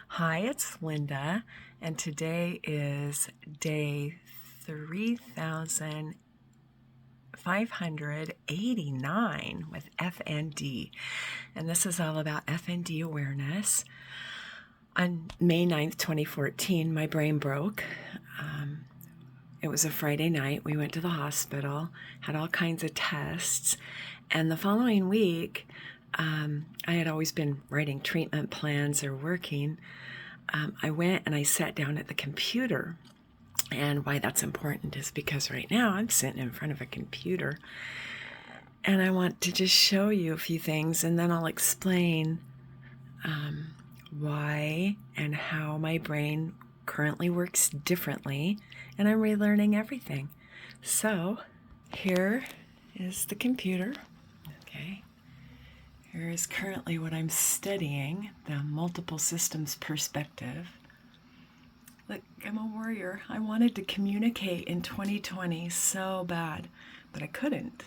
Hi, it's Linda, and today is day 3,589 with FND. And this is all about FND awareness. On May 9th, 2014, my brain broke. It was a Friday night. We went to the hospital, had all kinds of tests, and the following week, I had always been writing treatment plans or working. I went and I sat down at the computer. And why that's important is because right now I'm sitting in front of a computer and I want to just show you a few things, and then I'll explain why and how my brain currently works differently, and I'm relearning everything. So here is the computer. Okay. Here is currently what I'm studying, the multiple systems perspective. Look, I'm a warrior. I wanted to communicate in 2020 so bad, but I couldn't.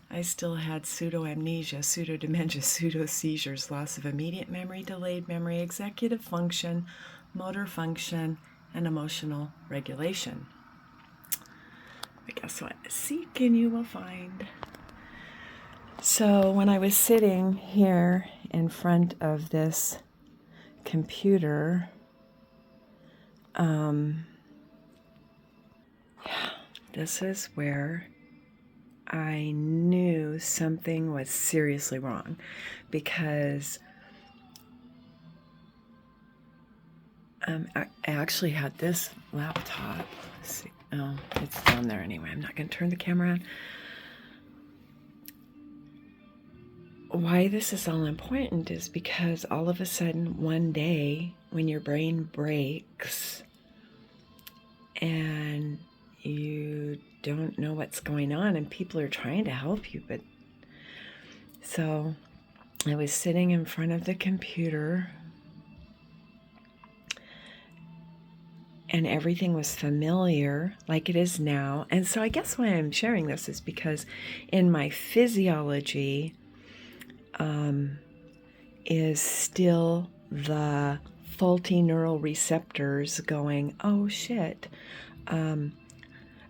I still had pseudo-amnesia, pseudo-dementia, pseudo-seizures, loss of immediate memory, delayed memory, executive function, motor function, and emotional regulation. But guess what? Seek and you will find. So when I was sitting here in front of this computer, this is where I knew something was seriously wrong, because I actually had this laptop. Let's see. Oh, it's down there anyway. I'm not going to turn the camera on. Why this is all important is because all of a sudden, one day, when your brain breaks and you don't know what's going on and people are trying to help you, but so I was sitting in front of the computer and everything was familiar like it is now. And so I guess why I'm sharing this is because in my physiology is still the faulty neural receptors going, oh shit.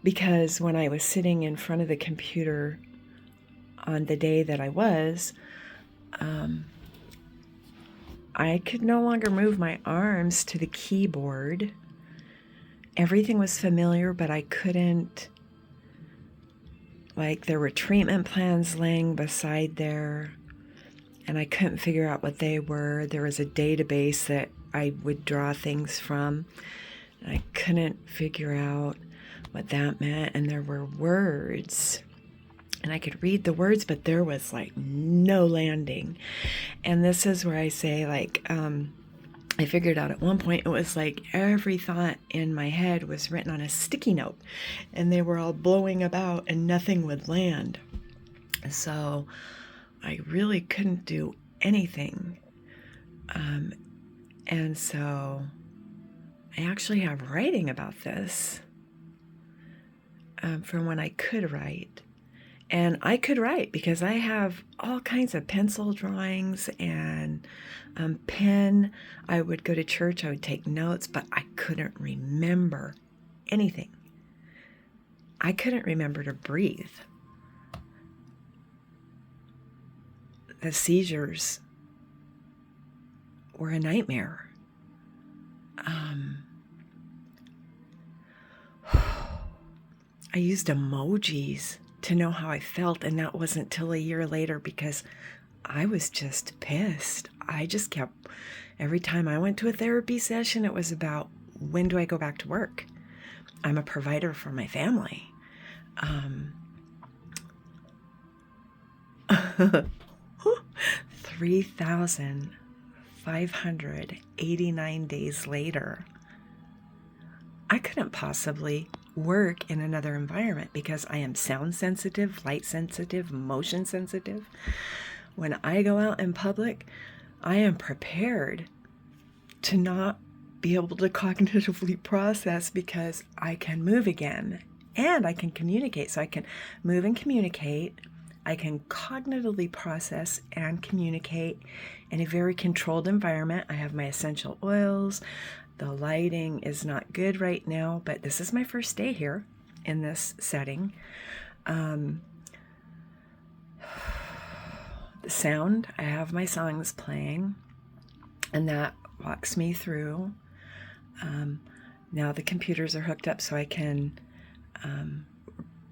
Because when I was sitting in front of the computer on the day that I was, I could no longer move my arms to the keyboard. Everything was familiar, but I couldn't, like, there were treatment plans laying beside there, and I couldn't figure out what they were. There was a database that I would draw things from, and I couldn't figure out what that meant. And there were words, and I could read the words, but there was like no landing. And this is where I say, like, I figured out at one point it was like every thought in my head was written on a sticky note, and they were all blowing about and nothing would land. So I really couldn't do anything. And so I actually have writing about this from when I could write. And I could write because I have all kinds of pencil drawings and pen. I would go to church, I would take notes, but I couldn't remember anything. I couldn't remember to breathe. The seizures were a nightmare. I used emojis to know how I felt, and that wasn't till a year later because I was just pissed. I just kept, every time I went to a therapy session, it was about, when do I go back to work? I'm a provider for my family. 3,589 days later, I couldn't possibly work in another environment because I am sound sensitive, light sensitive, motion sensitive. When I go out in public, I am prepared to not be able to cognitively process because I can move again and I can communicate. So I can move and communicate I can cognitively process and communicate in a very controlled environment. I have my essential oils. The lighting is not good right now, but this is my first day here in this setting. The sound, I have my songs playing, and that walks me through. Now the computers are hooked up so I can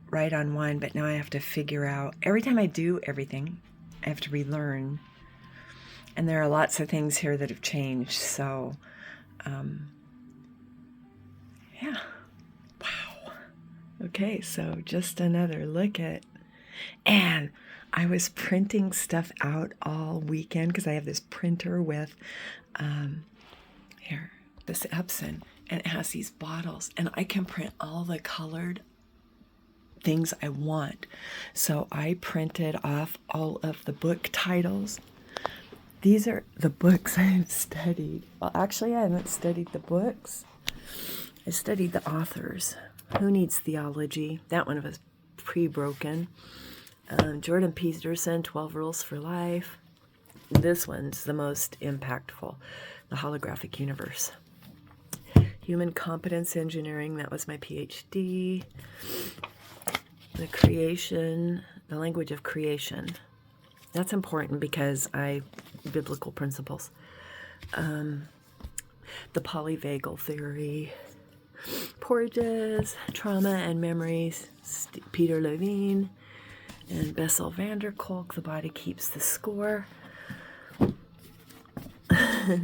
write on one, but now I have to figure out, every time I do everything, I have to relearn. And there are lots of things here that have changed, so yeah. Wow. Okay, so just another look at, and I was printing stuff out all weekend because I have this printer with here, this Epson, and it has these bottles, and I can print all the colored things I want. So I printed off all of the book titles. These are the books I've studied. Well, actually, I haven't studied the books. I studied the authors. Who Needs Theology? That one was pre-broken. Jordan Peterson, 12 Rules for Life. This one's the most impactful, The Holographic Universe. Human Competence Engineering, that was my PhD. The Creation, the Language of Creation. That's important because biblical principles. The Polyvagal Theory. Porges, Trauma and Memories, Peter Levine, and Bessel van der Kolk, The Body Keeps the Score.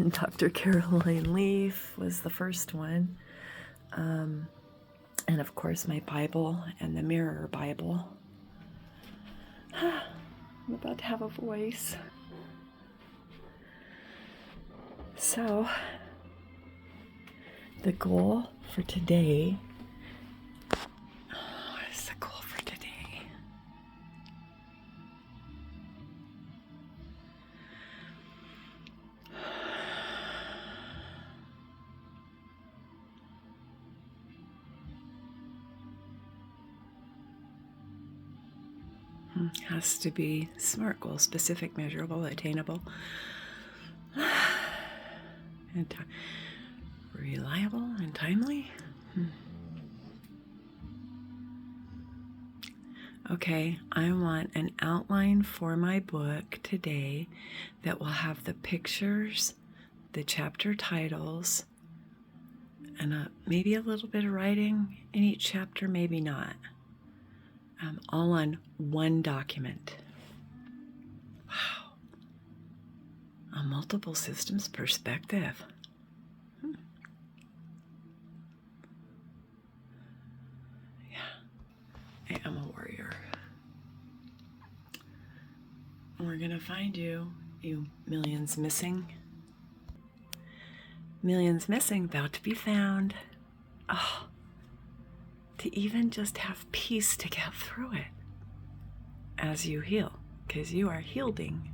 Dr. Caroline Leaf was the first one. And of course my Bible and the Mirror Bible. I'm about to have a voice. So, the goal for today, what is the goal for today? Has to be SMART goal, specific, measurable, attainable, and reliable and timely. Okay, I want an outline for my book today that will have the pictures, the chapter titles, and maybe a little bit of writing in each chapter, maybe not. All on one document. Wow. A multiple systems perspective. Yeah. I am a warrior. And we're gonna find you, you millions missing. Millions missing, about to be found. Oh. To even just have peace to get through it as you heal, because you are healing